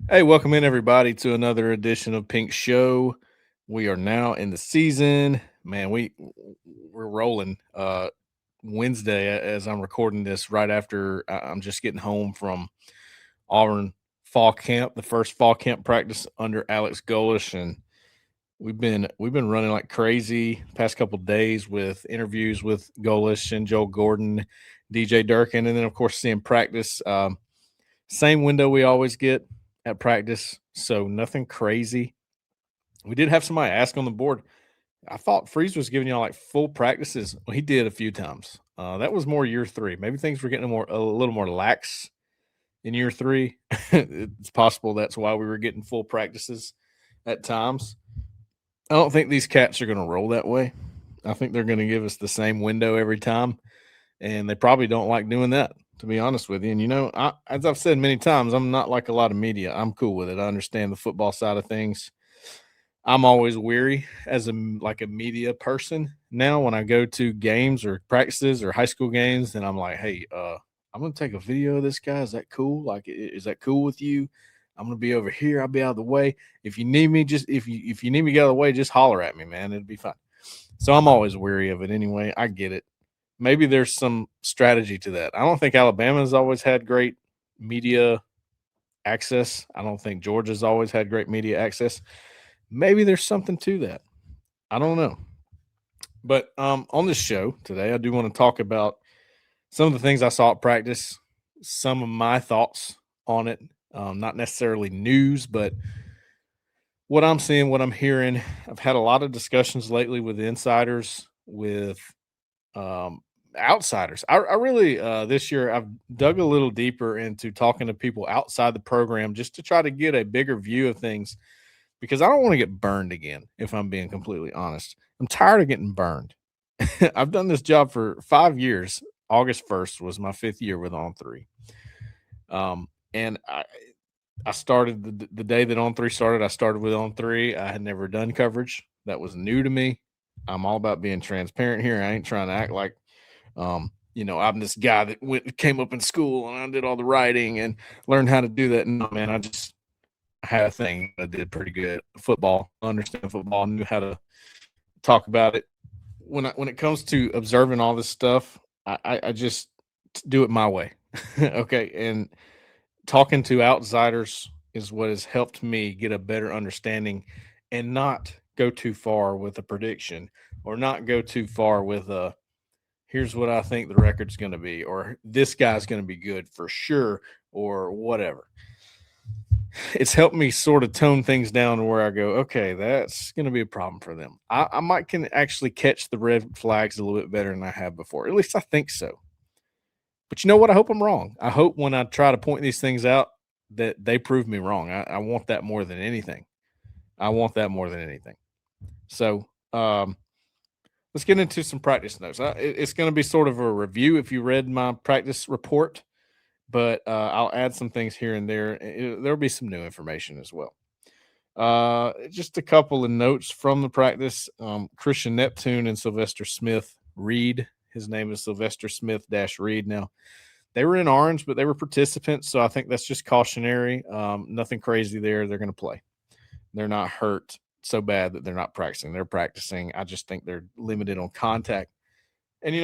Hey, welcome in everybody to another edition of Pink Show. We are now in the season. Man, we're rolling. Wednesday as I'm recording this right after I'm just getting home from Auburn fall camp, the first fall camp practice under Alex Golish, and we've been running like crazy past couple days with interviews with Golish and Joel Gordon, DJ Durkin, and then of course seeing practice. Same window we always get at practice, so nothing crazy. We did have somebody ask on the board. I thought Freeze was giving y'all like full practices. Well, he did a few times. That was more year three. Maybe things were getting a little more lax in year three. It's possible that's why we were getting full practices at times. I don't think these cats are going to roll that way. I think they're going to give us the same window every time, and they probably don't like doing that, to be honest with you. And as I've said many times, I'm not like a lot of media. I'm cool with it. I understand the football side of things. I'm always weary as like a media person now when I go to games or practices or high school games, and I'm like, hey, I'm gonna take a video of this guy. Is that cool? Like, is that cool with you? I'm gonna be over here. I'll be out of the way. If you need me, just if you need me to get out of the way, just holler at me, man. It'll be fine. So I'm always weary of it anyway. I get it. Maybe there's some strategy to that. I don't think Alabama's always had great media access. I don't think Georgia's always had great media access. Maybe there's something to that. I don't know. But on this show today, I do want to talk about some of the things I saw at practice, some of my thoughts on it. Not necessarily news, but what I'm seeing, what I'm hearing. I've had a lot of discussions lately with insiders, with um, outsiders. I really this year I've dug a little deeper into talking to people outside the program just to try to get a bigger view of things because I don't want to get burned again. If I'm being completely honest, I'm tired of getting burned. I've done this job for 5 years. August 1st was my fifth year with On Three, and I started the day that On Three started. I started with On Three. I had never done coverage. That was new to me. I'm all about being transparent here. I ain't trying to act like I'm this guy that came up in school and I did all the writing and learned how to do that. No, man, I had a thing. I did pretty good football. Understand football. Knew how to talk about it. When it comes to observing all this stuff, I just do it my way. Okay, and talking to outsiders is what has helped me get a better understanding and not go too far with a prediction or not go too far with a here's what I think the record's going to be, or this guy's going to be good for sure, or whatever. It's helped me sort of tone things down to where I go, okay, that's going to be a problem for them. I might can actually catch the red flags a little bit better than I have before. At least I think so. But you know what? I hope I'm wrong. I hope when I try to point these things out that they prove me wrong. I want that more than anything. I want that more than anything. So let's get into some practice notes. It's going to be sort of a review if you read my practice report, but I'll add some things here and there. There'll be some new information as well. Just a couple of notes from the practice. Christian Neptune and Sylvester Smith Reed. His name is Sylvester Smith Reed. Now, they were in orange, but they were participants, so I think that's just cautionary. Nothing crazy there. They're going to play. They're not hurt so bad that they're not practicing. They're practicing. I just think they're limited on contact. And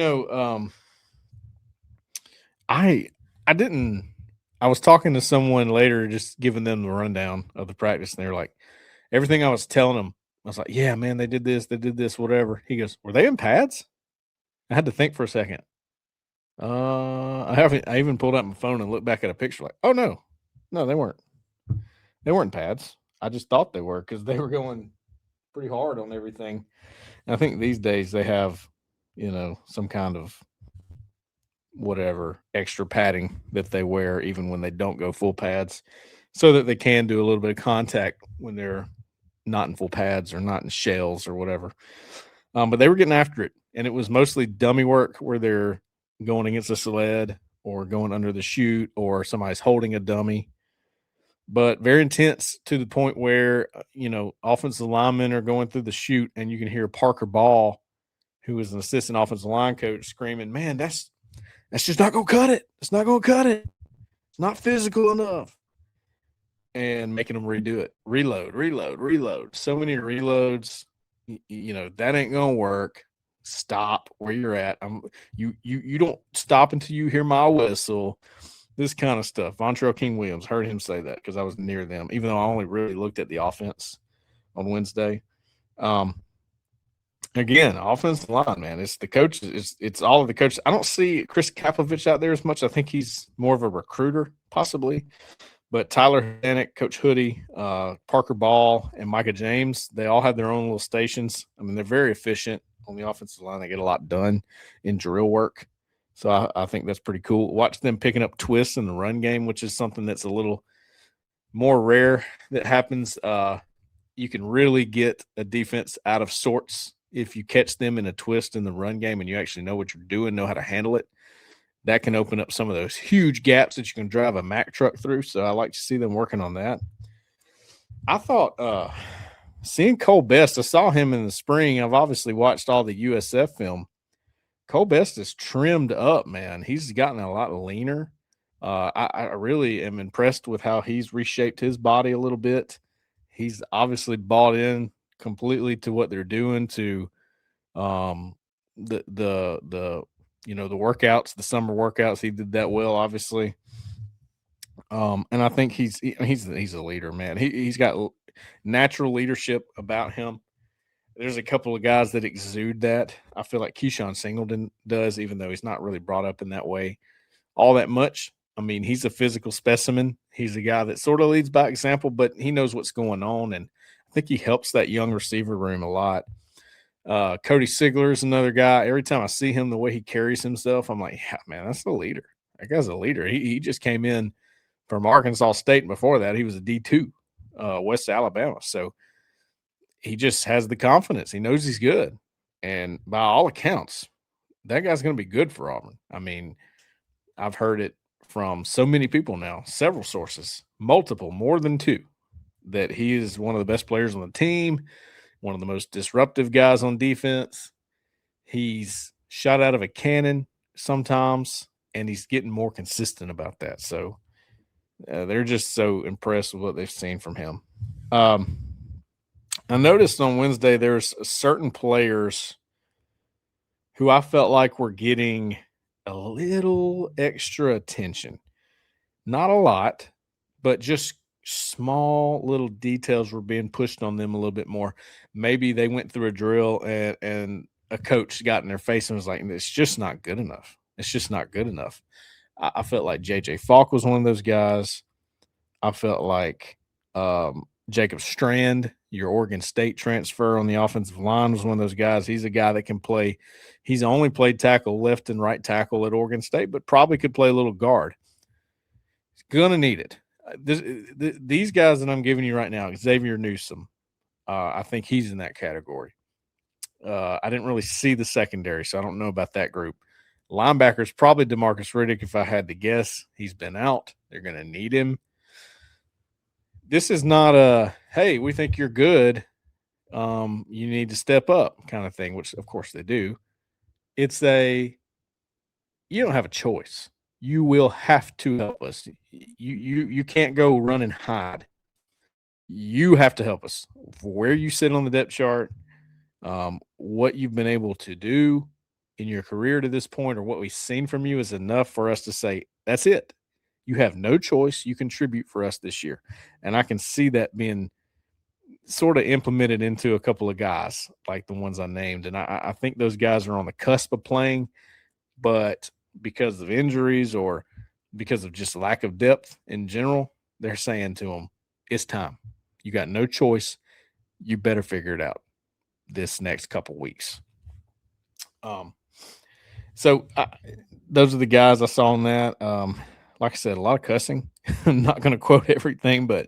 I didn't. I was talking to someone later, just giving them the rundown of the practice, and they were like, everything I was telling them, I was like, yeah, man, they did this, whatever. He goes, were they in pads? I had to think for a second. I even pulled out my phone and looked back at a picture, like, oh no, they weren't. They weren't pads. I just thought they were because they were going pretty hard on everything. And I think these days they have, some kind of whatever extra padding that they wear even when they don't go full pads so that they can do a little bit of contact when they're not in full pads or not in shells or whatever. But they were getting after it, and it was mostly dummy work where they're going against a sled or going under the chute or somebody's holding a dummy. But very intense to the point where, offensive linemen are going through the chute and you can hear Parker Ball, who is an assistant offensive line coach, screaming, man, that's just not going to cut it. It's not going to cut it. It's not physical enough. and making them redo it. Reload. So many reloads. That ain't gonna work. Stop where you're at. You don't stop until you hear my whistle. This kind of stuff. Vontrell King Williams, heard him say that because I was near them, even though I only really looked at the offense on Wednesday. Again, offensive line, man. It's the coaches. It's all of the coaches. I don't see Chris Kapovich out there as much. I think he's more of a recruiter, possibly. But Tyler Hannick, Coach Hoodie, Parker Ball, and Micah James, they all have their own little stations. I mean, they're very efficient on the offensive line. They get a lot done in drill work. So I think that's pretty cool. Watch them picking up twists in the run game, which is something that's a little more rare that happens. You can really get a defense out of sorts if you catch them in a twist in the run game and you actually know what you're doing, know how to handle it. That can open up some of those huge gaps that you can drive a Mack truck through. So I like to see them working on that. I thought seeing Cole Best, I saw him in the spring. I've obviously watched all the USF film. Cole Best is trimmed up, man. He's gotten a lot leaner. I really am impressed with how he's reshaped his body a little bit. He's obviously bought in completely to what they're doing, to the workouts, the summer workouts. He did that well, obviously. And I think he's a leader, man. He's got natural leadership about him. There's a couple of guys that exude that. I feel like Keyshawn Singleton does, even though he's not really brought up in that way all that much. I mean, he's a physical specimen. He's a guy that sort of leads by example, but he knows what's going on, and I think he helps that young receiver room a lot. Cody Sigler is another guy. Every time I see him, the way he carries himself, I'm like, yeah, man, that's the leader. That guy's a leader. He just came in from Arkansas State, and before that, he was a D2, West Alabama. So he just has the confidence. He knows he's good. And by all accounts, that guy's going to be good for Auburn. I mean, I've heard it from so many people now, several sources, multiple, more than two, that he is one of the best players on the team, one of the most disruptive guys on defense. He's shot out of a cannon sometimes, and he's getting more consistent about that. So they're just so impressed with what they've seen from him. I noticed on Wednesday there's certain players who I felt like were getting a little extra attention. Not a lot, but just small little details were being pushed on them a little bit more. Maybe they went through a drill and a coach got in their face and was like, it's just not good enough. It's just not good enough. I felt like J.J. Falk was one of those guys. I felt like Jacob Strand, your Oregon State transfer on the offensive line, was one of those guys. He's a guy that can play. He's only played tackle, left and right tackle at Oregon State, but probably could play a little guard. He's going to need it. These guys that I'm giving you right now, Xavier Newsom, I think he's in that category. I didn't really see the secondary, so I don't know about that group. Linebackers, probably DeMarcus Riddick, if I had to guess. He's been out. They're going to need him. This is not a, hey, we think you're good. You need to step up kind of thing, which, of course, they do. It's you don't have a choice. You will have to help us. You can't go run and hide. You have to help us. For where you sit on the depth chart, what you've been able to do in your career to this point, or what we've seen from you, is enough for us to say, that's it. You have no choice. You contribute for us this year. And I can see that being sort of implemented into a couple of guys like the ones I named. And I think those guys are on the cusp of playing, but because of injuries or because of just lack of depth in general, they're saying to them, it's time. You got no choice. You better figure it out this next couple weeks. So those are the guys I saw on that. Like I said, a lot of cussing. I'm not going to quote everything, but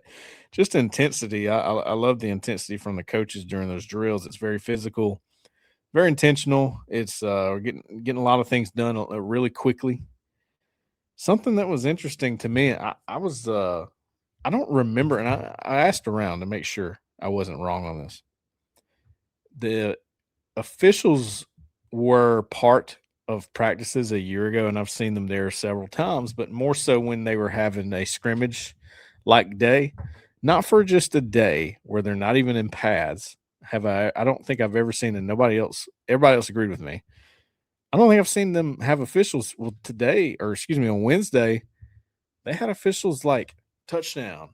just intensity. I love the intensity from the coaches during those drills. It's very physical, very intentional. It's we're getting a lot of things done really quickly. Something that was interesting to me, I don't remember, and I asked around to make sure I wasn't wrong on this. The officials were part of practices a year ago, and I've seen them there several times, but more so when they were having a scrimmage like day. not for just a day where they're not even in pads. I don't think I've ever seen, and everybody else agreed with me. I don't think I've seen them have officials. Well, today, or excuse me, on Wednesday, they had officials like touchdown,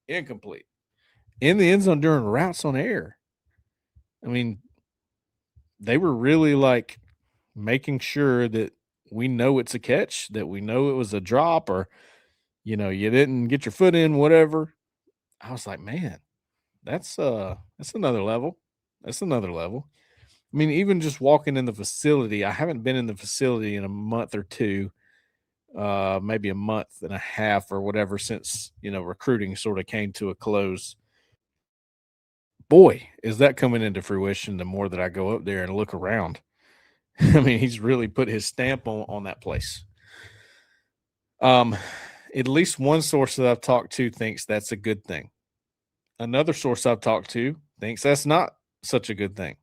incomplete, in the end zone during routes on air. I mean, they were really like making sure that we know it's a catch, that we know it was a drop, or you didn't get your foot in, whatever. I was like, man, that's another level. That's another level. I mean, even just walking in the facility, I haven't been in the facility in a month or two, maybe a month and a half or whatever since, recruiting sort of came to a close. Boy, is that coming into fruition the more that I go up there and look around. I mean, he's really put his stamp on that place. Um, at least one source that I've talked to thinks that's a good thing. Another source I've talked to thinks that's not such a good thing.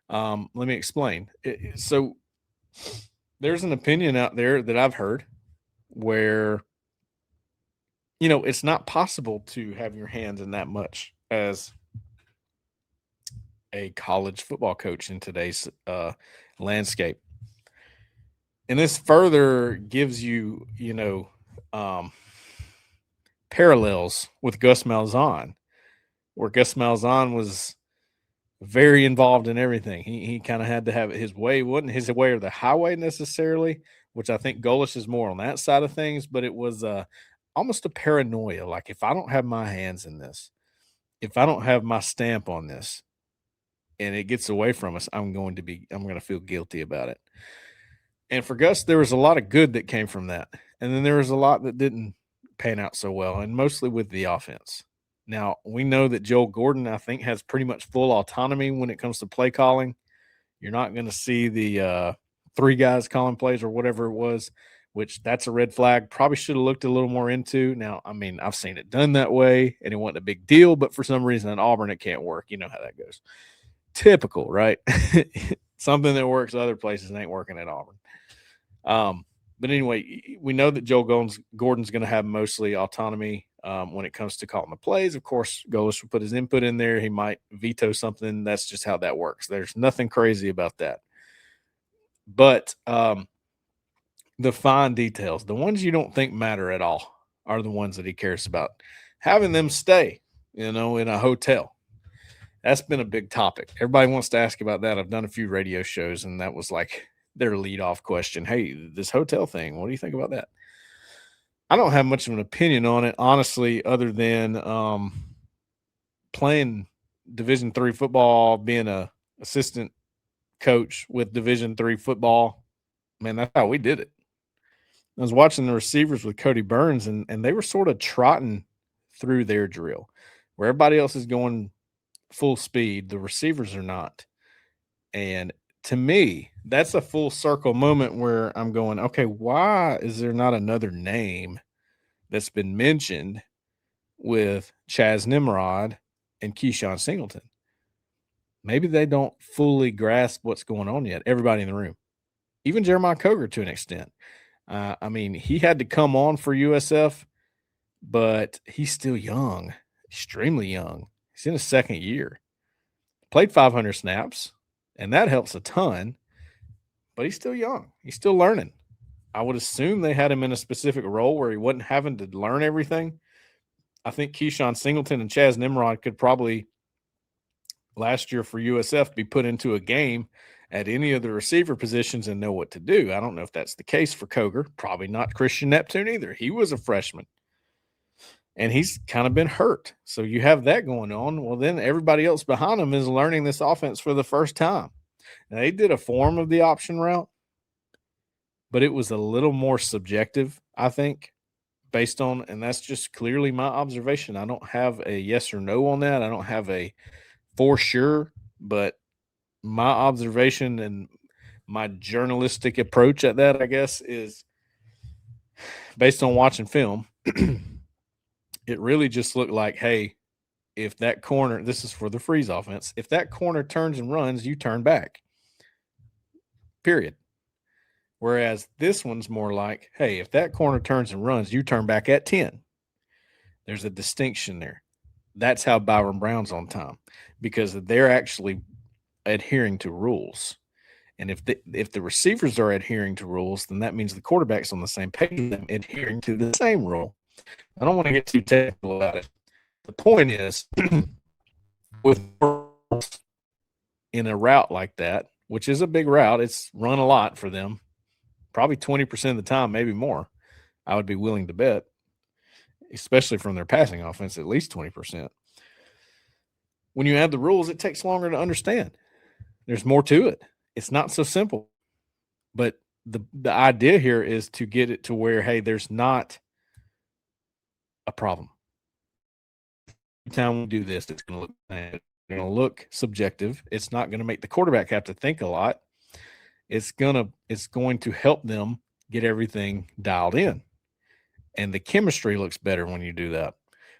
Let me explain. So there's an opinion out there that I've heard where it's not possible to have your hands in that much as a college football coach in today's landscape. And this further gives you, um, parallels with Gus Malzahn, where Gus Malzahn was very involved in everything. He kind of had to have it his way. It wasn't his way or the highway necessarily, which I think Golis is more on that side of things, but it was almost a paranoia. Like, if I don't have my hands in this, if I don't have my stamp on this, and it gets away from us, I'm going to feel guilty about it. And for Gus, there was a lot of good that came from that. And then there was a lot that didn't pan out so well, and mostly with the offense. Now, we know that Joel Gordon, I think, has pretty much full autonomy when it comes to play calling. You're not going to see the three guys calling plays or whatever it was, which that's a red flag. Probably should have looked a little more into. Now, I mean, I've seen it done that way, and it wasn't a big deal, but for some reason in Auburn, it can't work. You know how that goes. Typical, right? Something that works other places ain't working at Auburn. But anyway, we know that Gordon's going to have mostly autonomy when it comes to calling the plays. Of course, Golis will put his input in there. He might veto something. That's just how that works. There's nothing crazy about that. But the fine details, the ones you don't think matter at all, are the ones that he cares about. Having them stay, in a hotel. That's been a big topic. Everybody wants to ask about that. I've done a few radio shows, and that was like their lead-off question. Hey, this hotel thing, what do you think about that? I don't have much of an opinion on it, honestly, other than playing Division III football, being a assistant coach with Division III football. Man, that's how we did it. I was watching the receivers with Cody Burns, and they were sort of trotting through their drill, where everybody else is going full speed. The receivers are not. And to me, that's a full circle moment where I'm going, okay, why is there not another name that's been mentioned with Chaz Nimrod and Keyshawn Singleton? Maybe they don't fully grasp what's going on yet. Everybody in the room, even Jeremiah Coger to an extent. I mean, he had to come on for USF, but he's still young, extremely young. He's in his second year. Played 500 snaps, and that helps a ton, but he's still young. He's still learning. I would assume they had him in a specific role where he wasn't having to learn everything. I think Keyshawn Singleton and Chaz Nimrod could probably last year for USF be put into a game at any of the receiver positions and know what to do. I don't know if that's the case for Coger. Probably not Christian Neptune either. He was a freshman, and he's kind of been hurt. So you have that going on. Well, then everybody else behind him is learning this offense for the first time. Now, they did a form of the option route, but it was a little more subjective, I think, based on, and that's just clearly my observation. I don't have a yes or no on that. I don't have a for sure, but my observation and my journalistic approach at that, I guess, is based on watching film. It really just looked like, hey, if that corner, this is for the freeze offense, if that corner turns and runs, you turn back. Period. Whereas this one's more like, hey, if that corner turns and runs, you turn back at 10. There's a distinction there. That's how Byron Brown's on time because they're actually adhering to rules. And if the receivers are adhering to rules, then that means the quarterback's on the same page with them, adhering to the same rule. I don't want to get too technical about it. The point is, with in a route like that, which is a big route, it's run a lot for them, probably 20% of the time, maybe more. I would be willing to bet, especially from their passing offense, at least 20%. When you add the rules, it takes longer to understand. There's more to it. It's not so simple. But the idea here is to get it to where, hey, there's not a problem. Every time we do this, it's going to look subjective. It's not going to make the quarterback have to think a lot. It's going to help them get everything dialed in. And the chemistry looks better when you do that.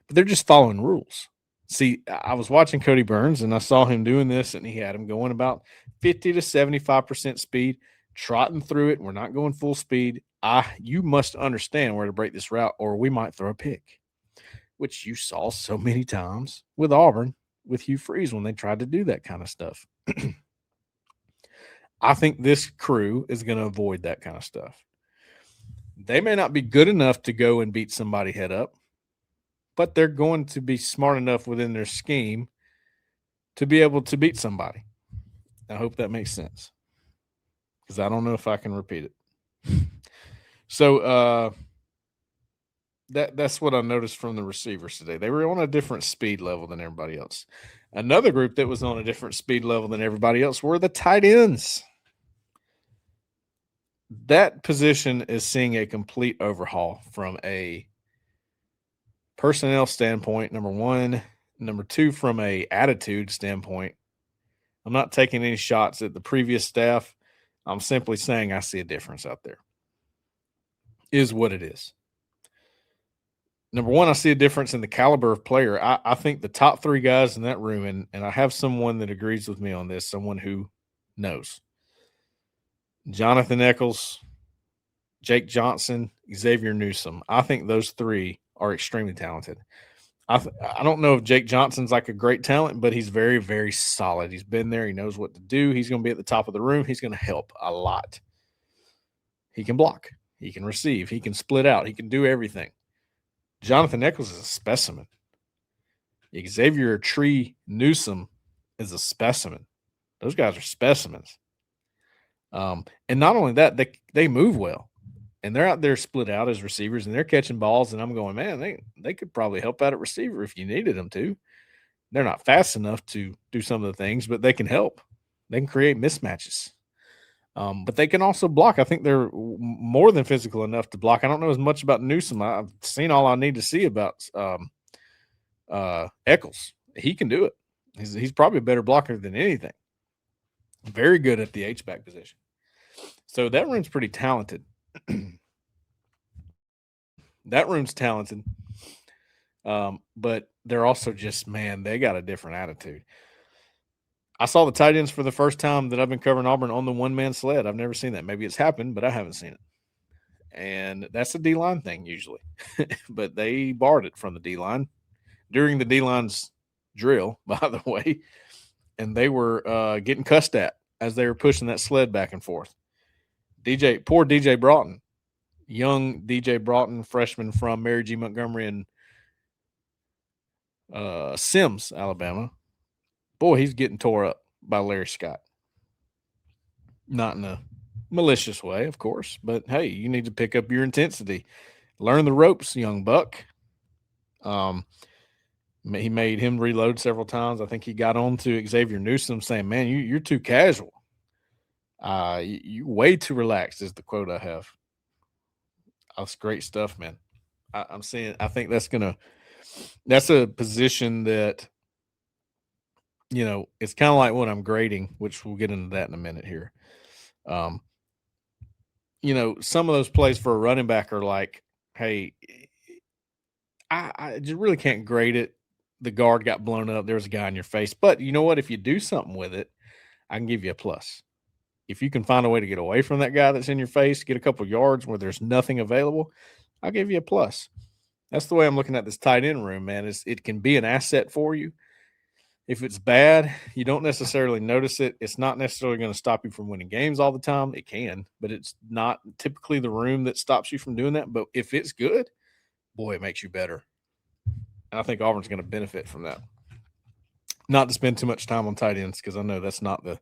But they're just following rules. See, I was watching Cody Burns, and I saw him doing this, and he had him going about 50 to 75% speed, trotting through it. We're not going full speed. You must understand where to break this route, or we might throw a pick, which you saw so many times with Auburn, with Hugh Freeze when they tried to do that kind of stuff. I think this crew is going to avoid that kind of stuff. They may not be good enough to go and beat somebody head up, but they're going to be smart enough within their scheme to be able to beat somebody. I hope that makes sense because I don't know if I can repeat it. So that's what I noticed from the receivers today. They were on a different speed level than everybody else. Another group that was on a different speed level than everybody else were the tight ends. That position is seeing a complete overhaul from a personnel standpoint, number one. Number two, from a attitude standpoint. I'm not taking any shots at the previous staff. I'm simply saying I see a difference out there. Is what it is. Number one, I see a difference in the caliber of player. I think the top three guys in that room, and I have someone that agrees with me on this, someone who knows. Jonathan Eccles, Jake Johnson, Xavier Newsome. I think those three are extremely talented. I don't know if Jake Johnson's like a great talent, but he's very, very solid. He's been there. He knows what to do. He's going to be at the top of the room. He's going to help a lot. He can block. He can receive. He can split out. He can do everything. Jonathan Eccles is a specimen. Xavier Tree Newsome is a specimen. Those guys are specimens. And not only that, they move well. And they're out there split out as receivers, and they're catching balls. And I'm going, man, they could probably help out at receiver if you needed them to. They're not fast enough to do some of the things, but they can help. They can create mismatches. But they can also block. I think they're more than physical enough to block. I don't know as much about Newsome. I've seen all I need to see about Eccles. He can do it. He's probably a better blocker than anything. Very good at the H-back position. So that room's pretty talented. That room's talented. But they're also just, man, they got a different attitude. I saw the tight ends for the first time that I've been covering Auburn on the one-man sled. I've never seen that. Maybe it's happened, but I haven't seen it. And that's a D-line thing usually. But they barred it from the D-line during the D-line's drill, by the way. And they were getting cussed at as they were pushing that sled back and forth. Poor DJ Broughton, young DJ Broughton, freshman from Mary G. Montgomery and Sims, Alabama. Boy, he's getting tore up by Larry Scott. Not in a malicious way, of course, but hey, you need to pick up your intensity. Learn the ropes, young buck. He made him reload several times. I think he got on to Xavier Newsome saying, man, you're too casual. You're way too relaxed is the quote I have. That's great stuff, man. I think that's a position that, you know, it's kind of like what I'm grading, which we'll get into that in a minute here. You know, some of those plays for a running back are like, hey, I just really can't grade it. The guard got blown up. There was a guy in your face. But you know what? If you do something with it, I can give you a plus. If you can find a way to get away from that guy that's in your face, get a couple yards where there's nothing available, I'll give you a plus. That's the way I'm looking at this tight end room, man. It can be an asset for you. If it's bad, you don't necessarily notice it. It's not necessarily going to stop you from winning games all the time. It can, but it's not typically the room that stops you from doing that. But if it's good, boy, it makes you better. And I think Auburn's going to benefit from that. Not to spend too much time on tight ends because I know that's not the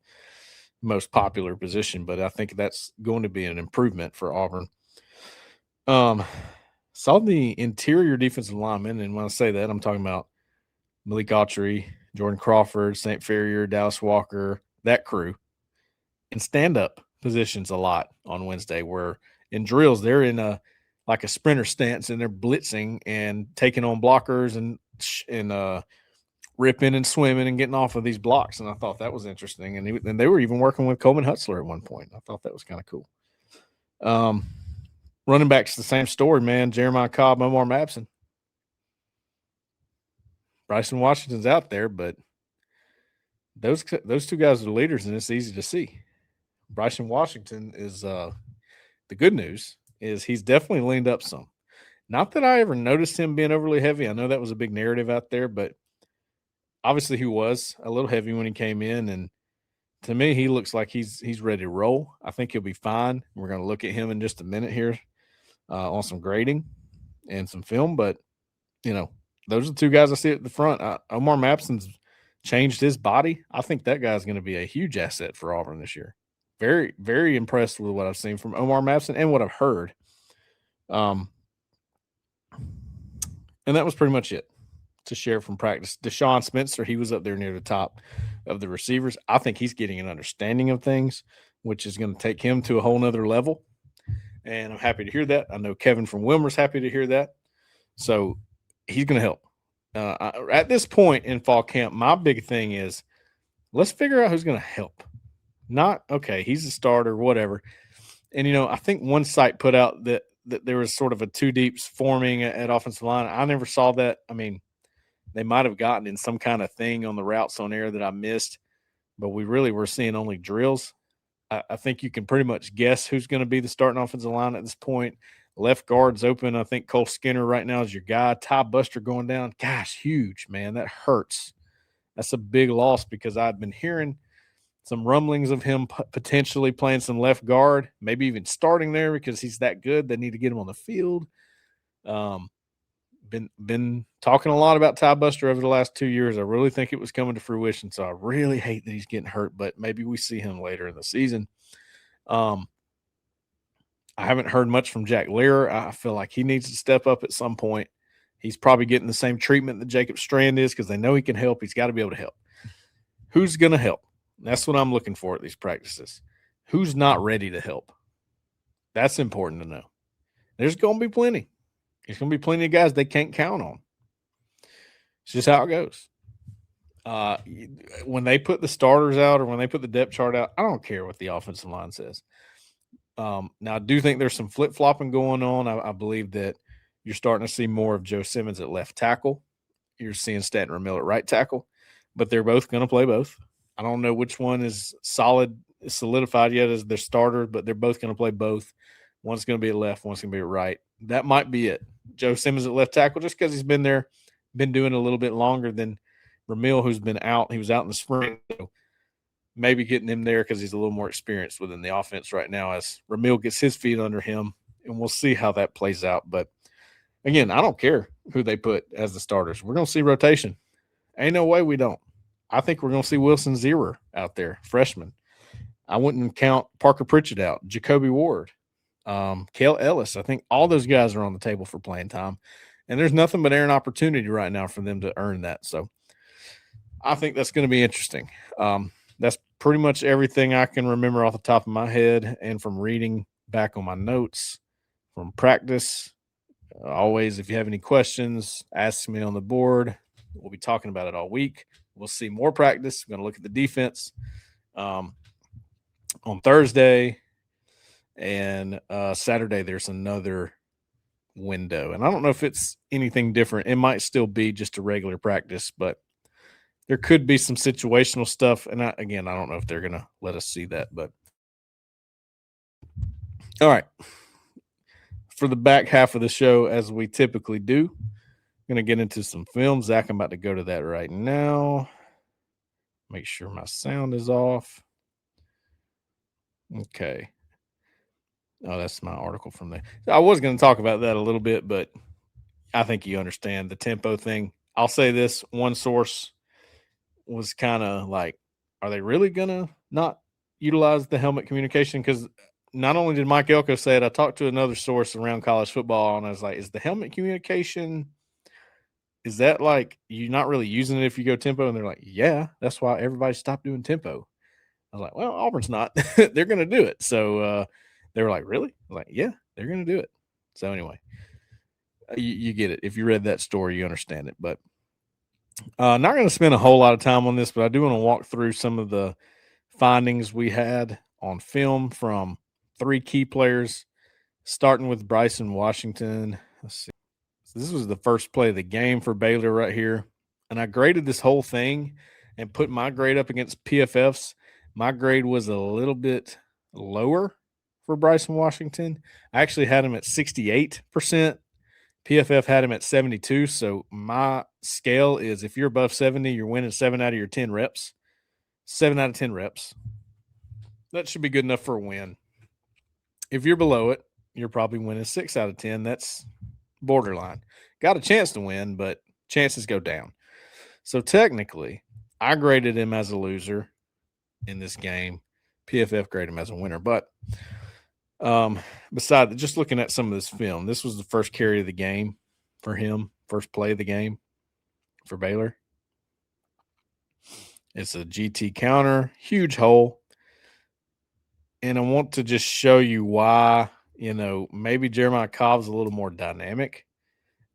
most popular position, but I think that's going to be an improvement for Auburn. Saw the interior defensive linemen, and when I say that, I'm talking about Malik Autry, Jordan Crawford, St. Ferrier, Dallas Walker, that crew, in stand-up positions a lot on Wednesday, where in drills they're in a sprinter stance and they're blitzing and taking on blockers and ripping and swimming and getting off of these blocks. And I thought that was interesting. And they were even working with Coleman Hutzler at one point. I thought that was kind of cool. Running backs, the same story, man. Jeremiah Cobb, Omar Mabson. Bryson Washington's out there, but those two guys are the leaders, and it's easy to see. Bryson Washington is the good news is he's definitely leaned up some. Not that I ever noticed him being overly heavy. I know that was a big narrative out there, but obviously he was a little heavy when he came in, and to me, he looks like he's ready to roll. I think he'll be fine. We're going to look at him in just a minute here on some grading and some film, but those are the two guys I see at the front. Omar Mabson's changed his body. I think that guy's going to be a huge asset for Auburn this year. Very, very impressed with what I've seen from Omar Mabson and what I've heard. And that was pretty much it to share from practice. Deshaun Spencer, he was up there near the top of the receivers. I think he's getting an understanding of things, which is going to take him to a whole nother level. And I'm happy to hear that. I know Kevin from Wilmer's happy to hear that. So he's going to help. At this point in fall camp, my big thing is let's figure out who's going to help. Not, okay, he's a starter, whatever. And, I think one site put out that there was sort of a two deeps forming at offensive line. I never saw that. I mean, they might have gotten in some kind of thing on the routes on air that I missed, but we really were seeing only drills. I think you can pretty much guess who's going to be the starting offensive line at this point. Left guard's open. I think Cole Skinner right now is your guy. Ty Buster going down. Gosh, huge, man. That hurts. That's a big loss because I've been hearing some rumblings of him potentially playing some left guard, maybe even starting there because he's that good. They need to get him on the field. Been talking a lot about Ty Buster over the last 2 years. I really think it was coming to fruition, so I really hate that he's getting hurt, but maybe we see him later in the season. I haven't heard much from Jack Lear. I feel like he needs to step up at some point. He's probably getting the same treatment that Jacob Strand is because they know he can help. He's got to be able to help. Who's going to help? That's what I'm looking for at these practices. Who's not ready to help? That's important to know. There's going to be plenty. There's going to be plenty of guys they can't count on. It's just how it goes. When they put the starters out or when they put the depth chart out, I don't care what the offensive line says. Now, I do think there's some flip-flopping going on. I believe that you're starting to see more of Joe Simmons at left tackle. You're seeing Stanton Ramil at right tackle, but they're both going to play both. I don't know which one is solidified yet as their starter, but they're both going to play both. One's going to be at left, one's going to be at right. That might be it. Joe Simmons at left tackle just because he's been there, been doing it a little bit longer than Ramil, who's been out. He was out in the spring, so maybe getting him there because he's a little more experienced within the offense right now as Ramil gets his feet under him, and we'll see how that plays out. But, again, I don't care who they put as the starters. We're going to see rotation. Ain't no way we don't. I think we're going to see Wilson Zierer out there, freshman. I wouldn't count Parker Pritchett out, Jacoby Ward, Cale Ellis. I think all those guys are on the table for playing time. And there's nothing but an opportunity right now for them to earn that. So I think that's going to be interesting. That's pretty much everything I can remember off the top of my head and from reading back on my notes from practice. Always, if you have any questions, ask me on the board. We'll be talking about it all week. We'll see more practice. We're going to look at the defense on Thursday. And Saturday, there's another window. And I don't know if it's anything different. It might still be just a regular practice, but there could be some situational stuff. And I don't know if they're going to let us see that. But all right. for the back half of the show, as we typically do, I'm going to get into some film. Zach, I'm about to go to that right now. Make sure my sound is off. Okay. Oh, that's my article from there. I was going to talk about that a little bit, but I think you understand the tempo thing. I'll say this one source was kind of like, are they really going to not utilize the helmet communication? Because not only did Mike Elko say it, I talked to another source around college football, and I was like, is the helmet communication, is that like you're not really using it if you go tempo? And they're like, yeah, that's why everybody stopped doing tempo. I was like, well, Auburn's not. They're going to do it. So they were like, really? I was like, yeah, they're going to do it. So anyway, you get it. If you read that story, you understand it. But not going to spend a whole lot of time on this, but I do want to walk through some of the findings we had on film from 3 key players, starting with Bryson Washington. Let's see. So this was the first play of the game for Baylor right here. And I graded this whole thing and put my grade up against PFF's. My grade was a little bit lower for Bryson Washington. I actually had him at 68%. PFF had him at 72. So my scale is if you're above 70, you're winning 7 out of your 10 reps. 7 out of 10 reps. That should be good enough for a win. If you're below it, you're probably winning 6 out of 10. That's borderline. Got a chance to win, but chances go down. So technically, I graded him as a loser in this game. PFF graded him as a winner. But besides just looking at some of this film, this was the first carry of the game for him, first play of the game for Baylor. It's a GT counter, huge hole. And I want to just show you why, maybe Jeremiah Cobb's a little more dynamic.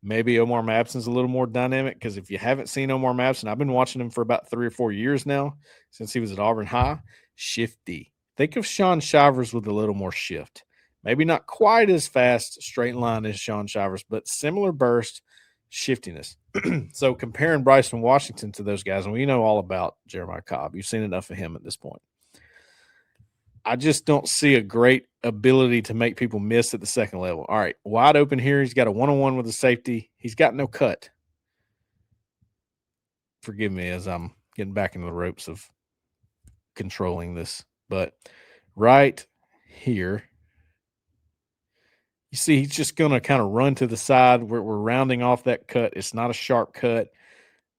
Maybe Omar Mabson's a little more dynamic, because if you haven't seen Omar Mabson, I've been watching him for about 3 or 4 years now since he was at Auburn High. Shifty. Think of Sean Shivers with a little more shift. Maybe not quite as fast straight line as Sean Shivers, but similar burst, shiftiness. So comparing Bryson Washington to those guys, and we know all about Jeremiah Cobb. You've seen enough of him at this point. I just don't see a great ability to make people miss at the second level. All right, wide open here. He's got a one-on-one with a safety. He's got no cut. Forgive me as I'm getting back into the ropes of controlling this. But right here, you see he's just going to kind of run to the side. We're rounding off that cut. It's not a sharp cut.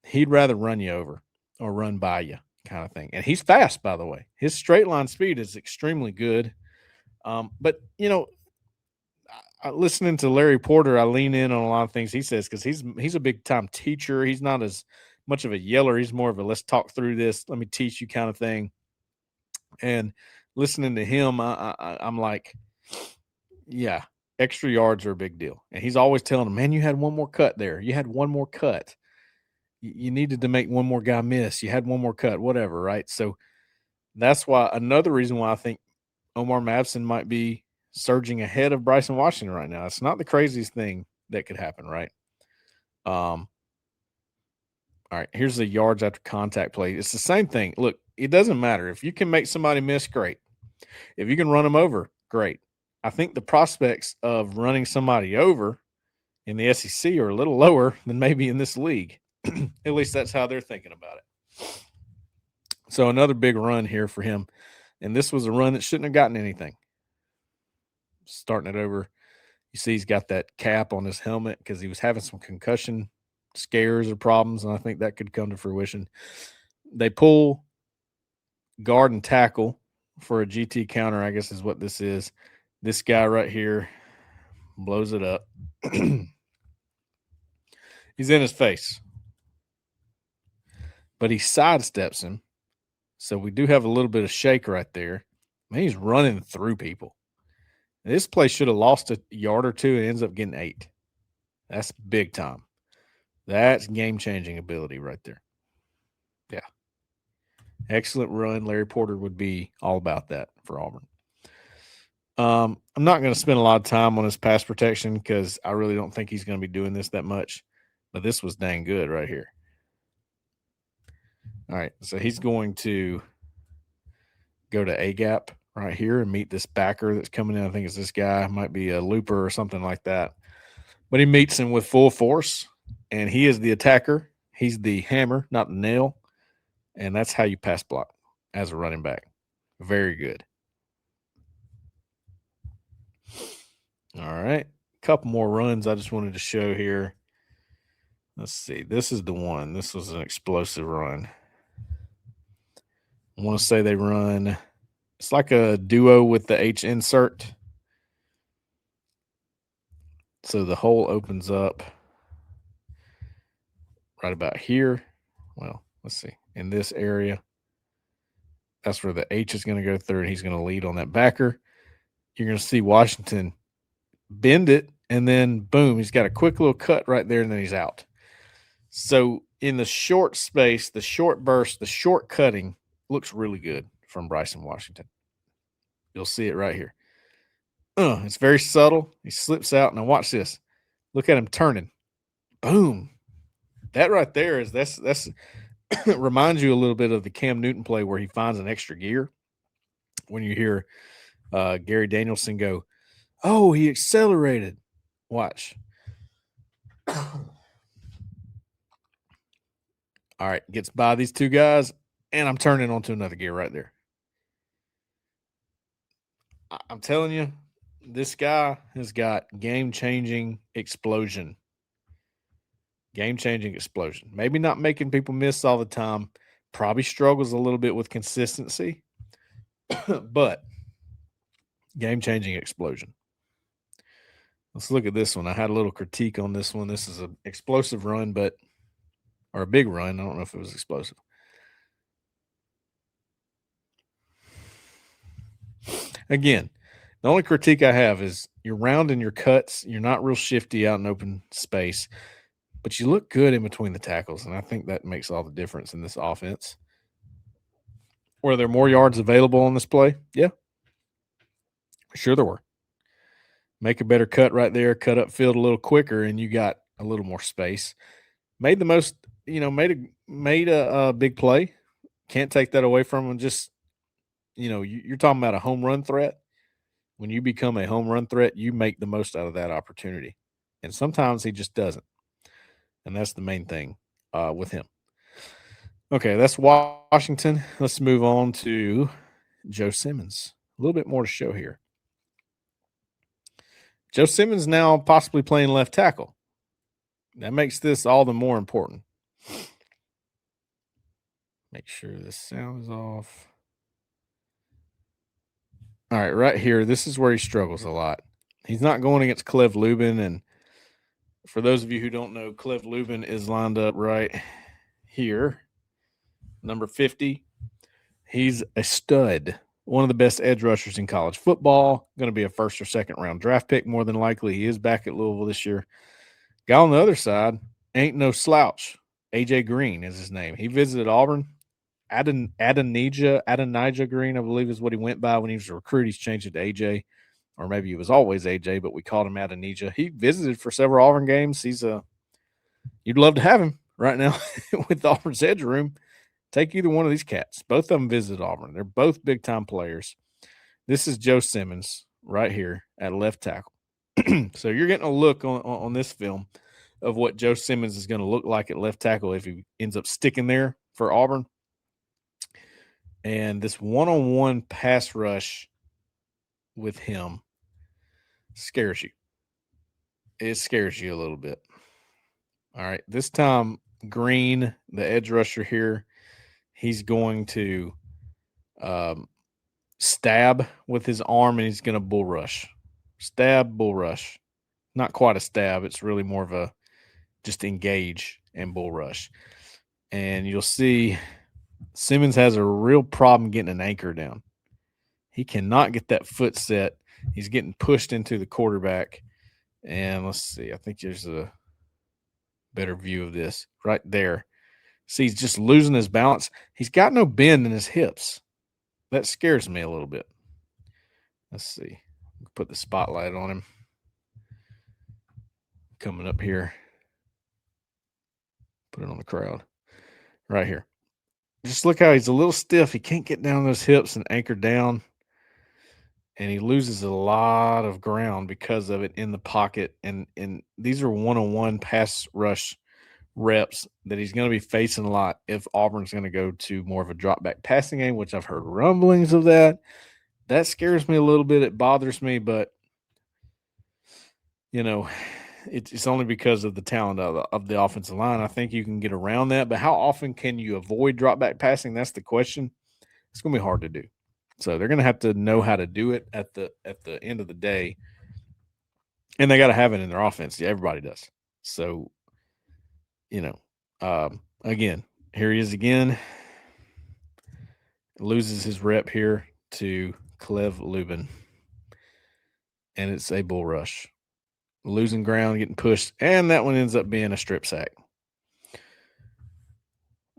He'd rather run you over or run by you, kind of thing. And he's fast, by the way. His straight line speed is extremely good. But listening to Larry Porter, I lean in on a lot of things he says, because he's a big time teacher. He's not as much of a yeller. He's more of a let's talk through this, let me teach you kind of thing. And listening to him, I'm like, yeah, extra yards are a big deal. And he's always telling him, man, you had one more cut there. You had one more cut. You needed to make one more guy miss. You had one more cut, whatever, right? So that's why another reason why I think Omar Mabson might be surging ahead of Bryson Washington right now. It's not the craziest thing that could happen, right? All right, here's the yards after contact play. It's the same thing. Look, it doesn't matter. If you can make somebody miss, great. If you can run them over, great. I think the prospects of running somebody over in the SEC are a little lower than maybe in this league. At least that's how they're thinking about it. So another big run here for him. And this was a run that shouldn't have gotten anything. Starting it over. You see he's got that cap on his helmet because he was having some concussion scares or problems, and I think that could come to fruition. They pull guard and tackle for a GT counter, I guess is what this is. This guy right here blows it up. He's in his face. But he sidesteps him. So we do have a little bit of shake right there. Man, he's running through people. This play should have lost a yard or two and ends up getting 8. That's big time. That's game-changing ability right there. Yeah. Excellent run. Larry Porter would be all about that for Auburn. I'm not going to spend a lot of time on his pass protection because I really don't think he's going to be doing this that much. But this was dang good right here. All right, so he's going to go to A-gap right here and meet this backer that's coming in. I think it's this guy, might be a looper or something like that. But he meets him with full force, and he is the attacker. He's the hammer, not the nail. And that's how you pass block as a running back. Very good. All right. Couple more runs I just wanted to show here. Let's see. This is the one. This was an explosive run. I want to say they run, it's like a duo with the H insert. So the hole opens up right about here. Well, let's see. In this area, that's where the H is going to go through, and he's going to lead on that backer. You're going to see Washington bend it, and then boom, he's got a quick little cut right there, and then he's out. So in the short space, the short burst, the short cutting looks really good from Bryson Washington. You'll see it right here. It's very subtle. He slips out. Now watch this. Look at him turning. Boom. That right there is that's reminds you a little bit of the Cam Newton play where he finds an extra gear. When you hear Gary Danielson go, "Oh, he accelerated." Watch. All right, gets by these two guys, and I'm turning onto another gear right there. I'm telling you, this guy has got game-changing explosion. Game-changing explosion. Maybe not making people miss all the time. Probably struggles a little bit with consistency, but game-changing explosion. Let's look at this one. I had a little critique on this one. This is an explosive run, or a big run. I don't know if it was explosive. Again, the only critique I have is you're rounding your cuts. You're not real shifty out in open space, but you look good in between the tackles, and I think that makes all the difference in this offense. Were there more yards available on this play? Yeah. Sure there were. Make a better cut right there, cut up field a little quicker, and you got a little more space. Made the most, made a big play. Can't take that away from him. Just, you're talking about a home run threat. When you become a home run threat, you make the most out of that opportunity. And sometimes he just doesn't. And that's the main thing with him. Okay, that's Washington. Let's move on to Joe Simmons. A little bit more to show here. Joe Simmons now possibly playing left tackle. That makes this all the more important. Make sure the sound is off. All right, right here, this is where he struggles a lot. He's not going against Cleve Lubin. And for those of you who don't know, Cleve Lubin is lined up right here, number 50. He's a stud, one of the best edge rushers in college football, going to be a first or second round draft pick more than likely. He is back at Louisville this year. Guy on the other side ain't no slouch. AJ Green is his name. He visited Auburn. Adonijah Green, I believe, is what he went by when he was a recruit. He's changed it to AJ, or maybe he was always AJ, but we called him Adonijah. He visited for several Auburn games. You'd love to have him right now with Auburn's edge room. Take either one of these cats. Both of them visited Auburn. They're both big-time players. This is Joe Simmons right here at left tackle. So you're getting a look on this film of what Joe Simmons is going to look like at left tackle if he ends up sticking there for Auburn. And this one-on-one pass rush with him scares you. It scares you a little bit. All right. This time, Green, the edge rusher here, he's going to stab with his arm, and he's going to bull rush. Stab, bull rush. Not quite a stab. It's really more of a just engage and bull rush. And you'll see Simmons has a real problem getting an anchor down. He cannot get that foot set. He's getting pushed into the quarterback. And let's see. I think there's a better view of this right there. See, he's just losing his balance. He's got no bend in his hips. That scares me a little bit. Let's see. Put the spotlight on him. Coming up here. Put it on the crowd. Right here. Just look how he's a little stiff. He can't get down those hips and anchor down. and he loses a lot of ground because of it in the pocket. And these are one-on-one pass rush reps that he's going to be facing a lot if Auburn's going to go to more of a drop back passing game, which I've heard rumblings of that. That scares me a little bit. It bothers me, but you know, it's only because of the talent of the offensive line. I think you can get around that, but how often can you avoid drop back passing? That's the question. It's going to be hard to do. So they're going to have to know how to do it at the end of the day, and they got to have it in their offense. Yeah, everybody does. So, you know, again, here he is again. Loses his rep here to Clev Lubin, and it's a bull rush. Losing ground, getting pushed, and that one ends up being a strip sack.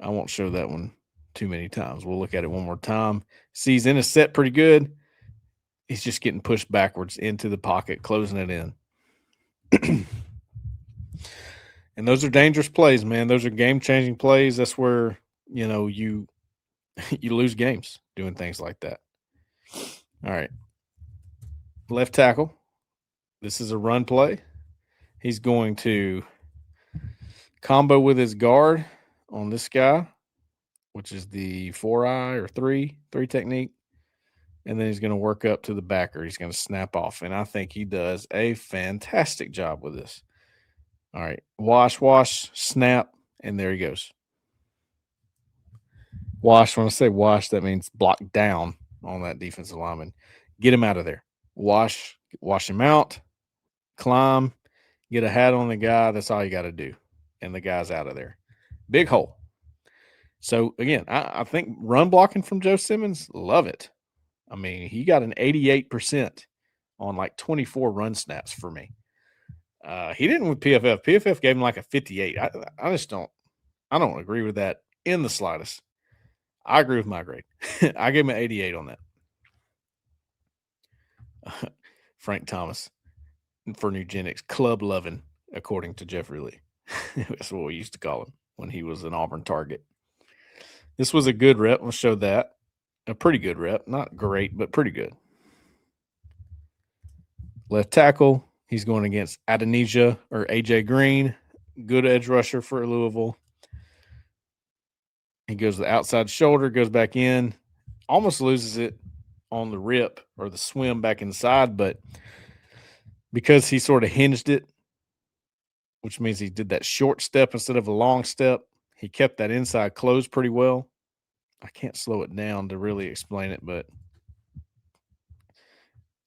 I won't show that one too many times. We'll look at it one more time. Sees in a set pretty good. He's just getting pushed backwards into the pocket, closing it in. And those are dangerous plays, man. Those are game-changing plays. That's where, you you lose games doing things like that. All right. Left tackle. This is a run play. He's going to combo with his guard on this guy, which is the 4-eye or 3 technique. And then he's going to work up to the backer. He's going to snap off. And I think he does a fantastic job with this. All right. Wash, snap, and there he goes. Wash, when I say wash, that means block down on that defensive lineman. Get him out of there. Wash him out, climb, get a hat on the guy. That's all you got to do. And the guy's out of there. Big hole. So, again, I think run blocking from Joe Simmons, love it. I mean, he got an 88% on like 24 run snaps for me. He didn't with PFF. PFF gave him like a 58. I just don't agree with that in the slightest. I agree with my grade. I gave him an 88 on that. Frank Thomas for Nugenics, club loving, according to Jeffrey Lee. That's what we used to call him when he was an Auburn target. This was a good rep. We'll show that. A pretty good rep. Not great, but pretty good. Left tackle. He's going against Adenija or AJ Green. Good edge rusher for Louisville. He goes to the outside shoulder, goes back in. Almost loses it on the rip or the swim back inside, but because he sort of hinged it, which means he did that short step instead of a long step, he kept that inside closed pretty well. I can't slow it down to really explain it, but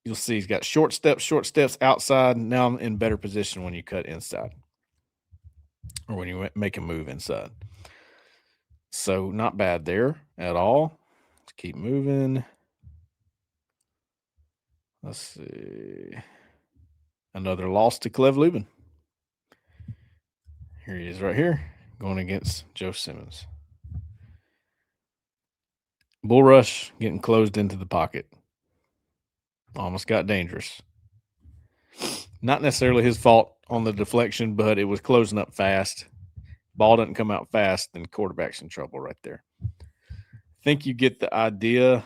you'll see he's got short steps outside. Now I'm in better position when you cut inside or when you make a move inside. So not bad there at all. Let's keep moving. Let's see. Another loss to Clev Lubin. Here he is right here, going against Joe Simmons. Bull rush, getting closed into the pocket. Almost got dangerous. Not necessarily his fault on the deflection, but it was closing up fast. Ball doesn't come out fast, then quarterback's in trouble right there. Think you get the idea.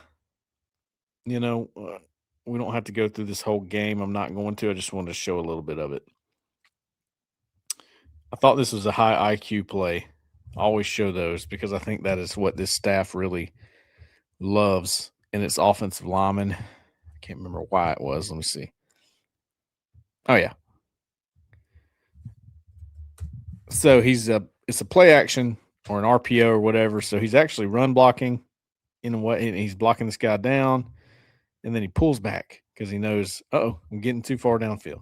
We don't have to go through this whole game. I'm not going to. I just wanted to show a little bit of it. I thought this was a high IQ play. I always show those because I think that is what this staff really loves in its offensive linemen. I can't remember why it was. Let me see. Oh, yeah. So it's a play action or an RPO or whatever. So he's actually run blocking in a way, and he's blocking this guy down, and then he pulls back because he knows, I'm getting too far downfield.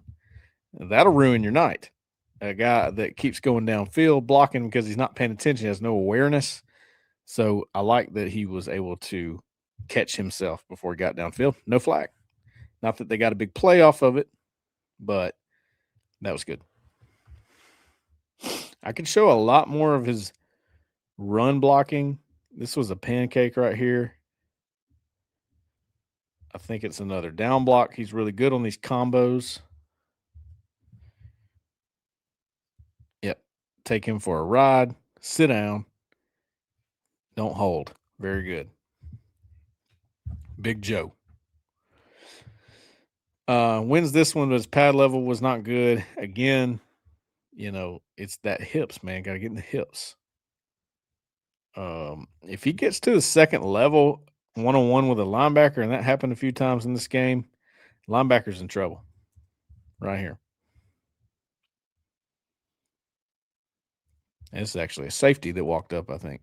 That'll ruin your night. A guy that keeps going downfield, blocking because he's not paying attention, has no awareness. So I like that he was able to catch himself before he got downfield. No flag. Not that they got a big play off of it, but that was good. I could show a lot more of his run blocking. This was a pancake right here. I think it's another down block. He's really good on these combos. Yep. Take him for a ride. Sit down. Don't hold. Very good. Big Joe. Wins this one, but his pad level was not good. Again, it's that hips, man. Got to get in the hips. If he gets to the second level, 1-on-1 with a linebacker, and that happened a few times in this game, linebacker's in trouble right here. And this is actually a safety that walked up, I think.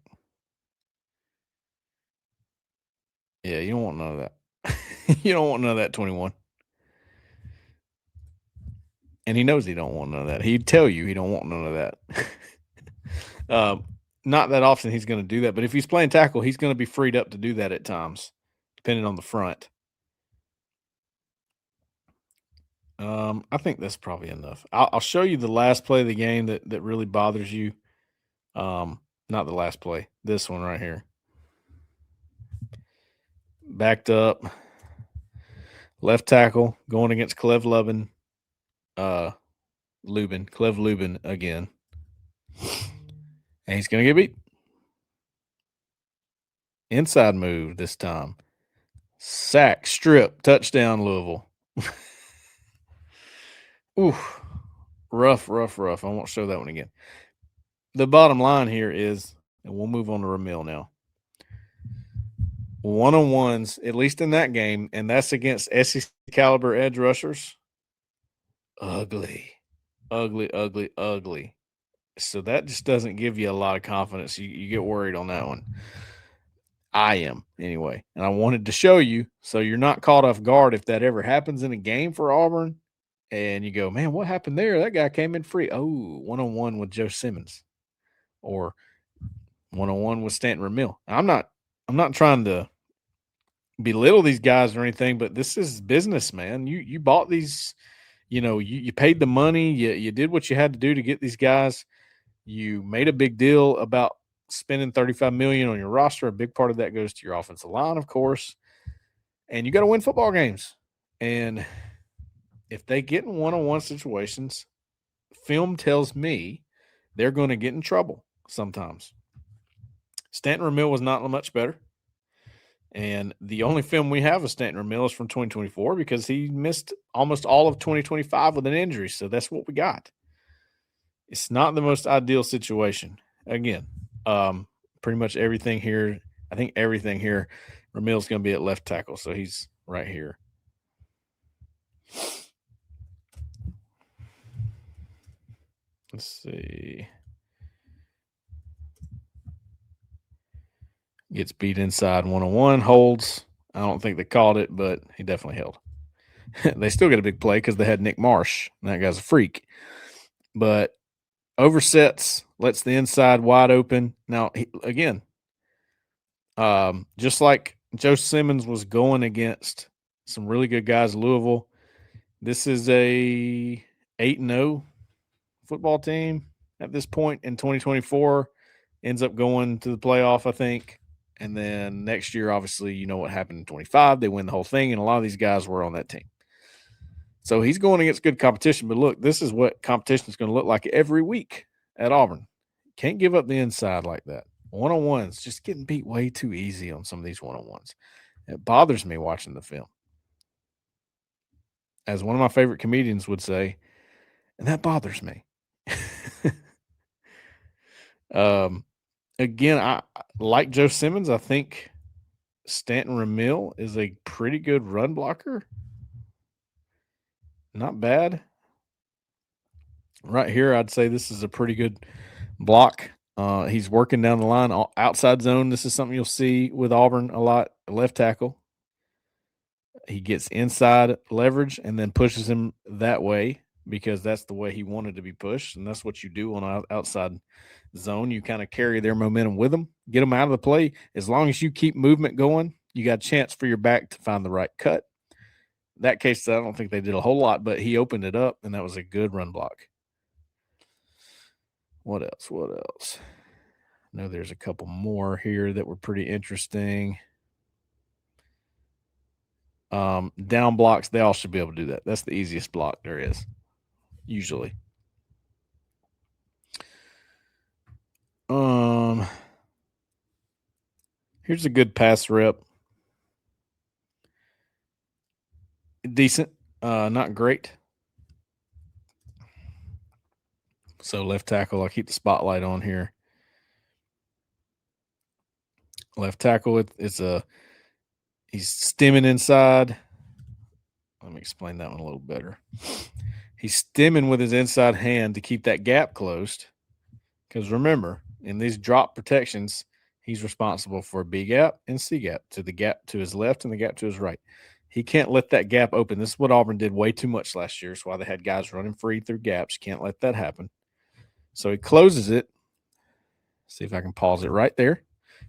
Yeah, you don't want none of that. You don't want none of that 21. And he knows he don't want none of that. He'd tell you he don't want none of that. Not that often he's going to do that, but if he's playing tackle, he's going to be freed up to do that at times, depending on the front. I think that's probably enough. I'll show you the last play of the game that really bothers you. Not the last play. This one right here. Backed up. Left tackle going against Clev Lubin. Clev Lubin again. And he's going to get beat. Inside move this time. Sack, strip, touchdown, Louisville. Ooh, rough. I won't show that one again. The bottom line here is, and we'll move on to Ramil now. 1-on-ones, at least in that game, and that's against SEC caliber edge rushers. Ugly. So that just doesn't give you a lot of confidence. You get worried on that one. I am, anyway. And I wanted to show you so you're not caught off guard if that ever happens in a game for Auburn and you go, man, what happened there? That guy came in free. Oh, 1-on-1 with Joe Simmons or 1-on-1 with Stanton Ramil. I'm not trying to belittle these guys or anything, but this is business, man. You bought these, you paid the money, you did what you had to do to get these guys. You made a big deal about spending $35 million on your roster. A big part of that goes to your offensive line, of course. And you got to win football games. And if they get in 1-on-1 situations, film tells me they're going to get in trouble sometimes. Stanton Ramil was not much better. And the only film we have of Stanton Ramil is from 2024 because he missed almost all of 2025 with an injury. So that's what we got. It's not the most ideal situation. Again, pretty much everything here. I think everything here. Ramil's going to be at left tackle, so he's right here. Let's see. Gets beat inside 1-on-1, holds. I don't think they called it, but he definitely held. They still get a big play because they had Nick Marsh, and that guy's a freak. But oversets, lets the inside wide open. Now, again, just like Joe Simmons was going against some really good guys, Louisville, this is a 8-0 football team at this point in 2024. Ends up going to the playoff, I think. And then next year, obviously, you know what happened in 25. They win the whole thing, and a lot of these guys were on that team. So he's going against good competition. But look, this is what competition is going to look like every week at Auburn. Can't give up the inside like that. 1-on-ones, just getting beat way too easy on some of these 1-on-ones. It bothers me watching the film. As one of my favorite comedians would say, and that bothers me. Again, I like Joe Simmons. I think Stanton Ramil is a pretty good run blocker. Not bad. Right here, I'd say this is a pretty good block. He's working down the line, outside zone. This is something you'll see with Auburn a lot. Left tackle. He gets inside leverage and then pushes him that way because that's the way he wanted to be pushed, and that's what you do on an outside zone. You kind of carry their momentum with them, get them out of the play. As long as you keep movement going, you got a chance for your back to find the right cut. In that case, I don't think they did a whole lot, but he opened it up, and that was a good run block. What else? I know there's a couple more here that were pretty interesting. Down blocks, they all should be able to do that. That's the easiest block there is, usually. Here's a good pass rep. Decent. not great. So left tackle, I'll keep the spotlight on here. Left tackle, he's stemming inside. Let me explain that one a little better. He's stemming with his inside hand to keep that gap closed. Because remember, in these drop protections, he's responsible for B gap and C gap, to the gap to his left and the gap to his right. He can't let that gap open. This is what Auburn did way too much last year. It's why they had guys running free through gaps. Can't let that happen. So he closes it. See if I can pause it right there.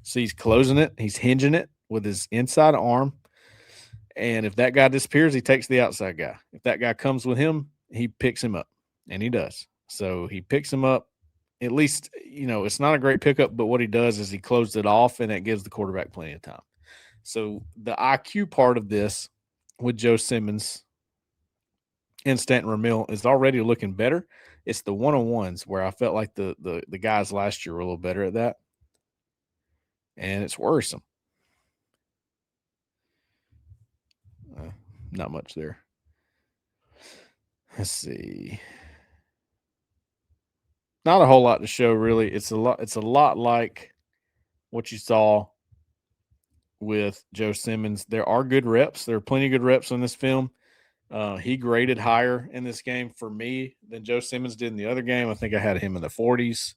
See, he's closing it. He's hinging it with his inside arm. And if that guy disappears, he takes the outside guy. If that guy comes with him, he picks him up. And he does. So he picks him up. At least, it's not a great pickup, but what he does is he closed it off, and it gives the quarterback plenty of time. So the IQ part of this with Joe Simmons and Stanton Ramil is already looking better. It's the one-on-ones where I felt like the guys last year were a little better at that. And it's worrisome. Not much there. Let's see. Not a whole lot to show, really. It's a lot like what you saw with Joe Simmons. There are good reps. There are plenty of good reps on this film. He graded higher in this game for me than Joe Simmons did in the other game. I think I had him in the 40s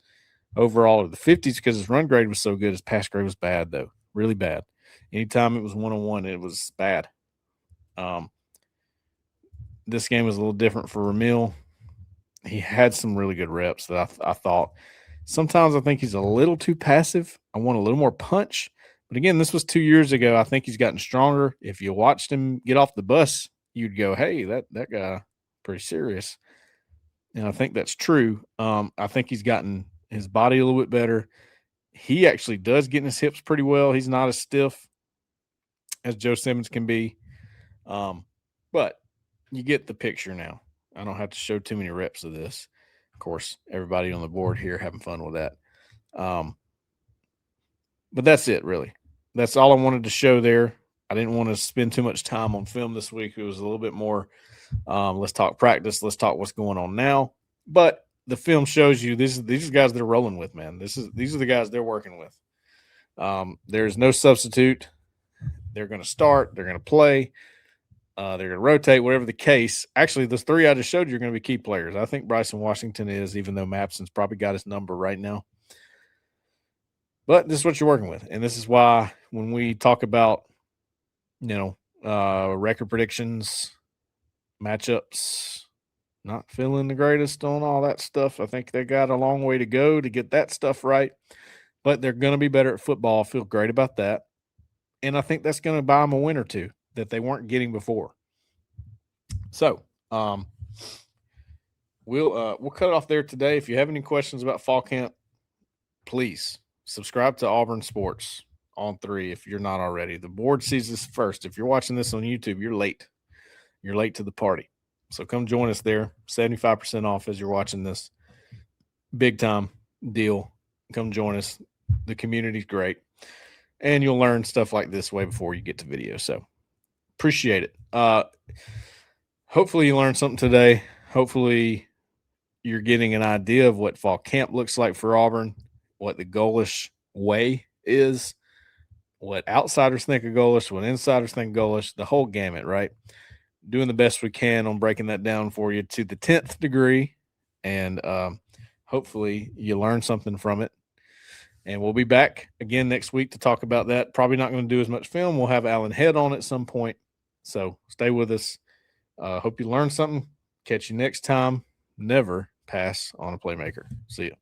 overall, or the 50s, because his run grade was so good. His pass grade was bad, though, really bad. Anytime it was one-on-one, it was bad. This game was a little different for Ramil. He had some really good reps that I thought. Sometimes I think he's a little too passive. I want a little more punch. But again, this was 2 years ago. I think he's gotten stronger. If you watched him get off the bus, you'd go, hey, that guy pretty serious. And I think that's true. I think he's gotten his body a little bit better. He actually does get in his hips pretty well. He's not as stiff as Joe Simmons can be. But you get the picture now. I don't have to show too many reps of this. Of course, everybody on the board here having fun with that. But that's it, really. That's all I wanted to show there. I didn't want to spend too much time on film this week. It was a little bit more, let's talk practice. Let's talk what's going on now. But the film shows you these are the guys they're rolling with, man. These are the guys they're working with. There's no substitute. They're going to start. They're going to play. They're going to rotate, whatever the case. Actually, those three I just showed you are going to be key players. I think Bryson Washington is, even though Mapson's probably got his number right now. But this is what you're working with. And this is why when we talk about, record predictions, matchups, not feeling the greatest on all that stuff, I think they got a long way to go to get that stuff right. But they're going to be better at football. I feel great about that. And I think that's going to buy them a win or two that they weren't getting before. So we'll cut it off there today. If you have any questions about fall camp, please subscribe to Auburn Sports on 3 if you're not already. The board sees this first. If you're watching this on YouTube, you're late. You're late to the party. So come join us there. 75% off as you're watching this. Big time deal. Come join us. The community's great. And you'll learn stuff like this way before you get to video. So appreciate it. Hopefully you learned something today. Hopefully you're getting an idea of what fall camp looks like for Auburn, what the goalish way is, what outsiders think of goalish, what insiders think goalish, the whole gamut, right? Doing the best we can on breaking that down for you to the 10th degree. And hopefully you learn something from it. And we'll be back again next week to talk about that. Probably not going to do as much film. We'll have Alan Head on at some point. So stay with us. Hope you learned something. Catch you next time. Never pass on a playmaker. See you.